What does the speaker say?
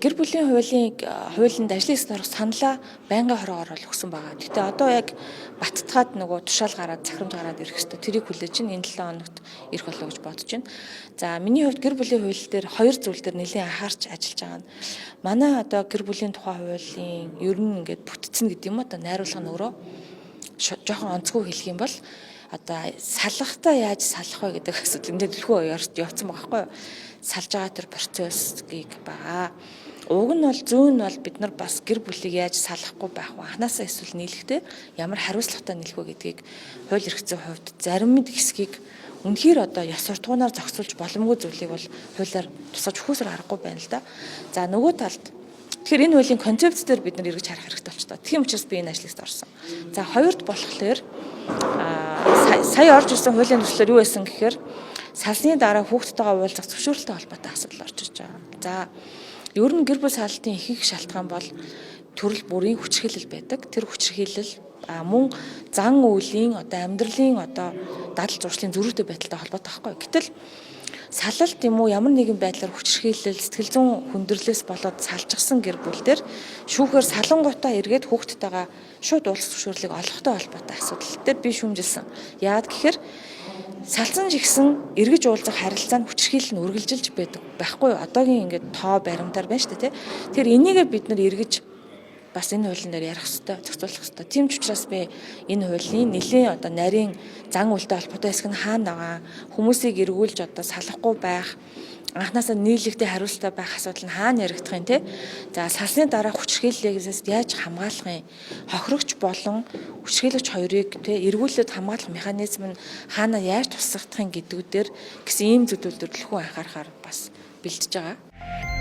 гэр бүлийн хуулинд ажлын ёсны орох саналаа байнгын хороогоор өгсөн байгаа. Гэтэ одоо яг баттгаад нөгөө тушаал гараад захирамж гараад ирэх хэвээр тэрийг хүлээж чинь энэ 7 хоногт ирэх болов гэж бодож байна. За миний хувьд гэр бүлийн хууль дээр хоёр зүйл дээр нэлээд анхаарч ажиллаж байгаа нь манай одоо гэр бүлийн тухай хуулийн ер нь ингээд бүтцэн гэдэг юм одоо найруулга нь өөрөө жоохон онцгой хэлэх юм бол одоо салгахтаа яаж салах вэ гэдэг асуудал энэ дэлгүү явцсан байгаа байхгүй юу? Салж байгаа тэр процессыг байгаа. Уг нь бол зүүн нь бол бид нар бас гэр бүлийг яаж салахгүй байх вэ? Анханасаа эсвэл нийлэхдээ ямар хариуцлагатай нийлэх вэ гэдгийг хууль эрх зүйн хувьд зарим хэсгийг үнэхээр одоо ёс суртахуунаар зохицуулж боломгүй зүйлийг бол хуулиар тусгаж өгөхөөсөр аргагүй байна л да. За нөгөө талд тэгэхээр энэ хуулийн концепц дээр бид нар эргэж харах хэрэгтэй болчихлоо. Тийм учраас би энэ ажлыгт орсон. За хоёрт болохоор сая орж ирсэн хуулийн төслөөр юу байсан гэхээр салсны дараа хүүхдтэйгээ уулзах зөвшөөрөлтэй холбоотой асуудал орж ирж байгаа. За ер нь гэр бүл саллалтын ихэнх шалтгаан бол төрөл бүрийн хүчирхийлэл байдаг. Тэр хүчирхийлэл мөн зан үйлийн одоо амьдралын одоо дадал зуршлын зөрүүтэй байдалтай холбоотой байхгүй. Гэтэл салалт юм уу ямар нэгэн байдлаар хүчирхийлэл сэтгэл зүйн хүндрэлээс болоод салжчихсан гэр бүл дээр шүүхээр салангуудаа эргээд хүүхдтэйгээ шууд уулзах зөвшөөрлийг олохтой холбоотой асуудал дээр би шүүмжилсэн. Яагаад гэхээр салсан жигсэн эргэж уулзах харилцаа нь хүчирхийлэл нь үргэлжилж байдаг байхгүй юу? Одоогийн ингээд тоо баримтаар байна шүү дээ, тий. Тэгэхээр энийгээ бид нар эргэж бас энэ хуулийн дээр ярих хэрэгтэй, зохицуулах хэрэгтэй. Тийм ч учраас би энэ хуулийн нэлийн одоо нарийн зан үйлтэй холбоотой хэсэг нь хаана байгаа, хүмүүсийг эргүүлж одоо салахгүй байх, анханасаа нийлэгтэй хариуцлагатай байх асуудал нь хаана яригдах юм те. За салсны дараа хүчирхийллээс яаж хамгаалах юм? Хохирогч болон хүчирхийлэгч хоёрыг те эргүүлээд хамгаалах механизм нь хаана яаж тусгагдах юм гэдгүүдээр гэсэн ийм зүйлүүдээр төлхөө анхаарахаар бас бэлдэж байгаа.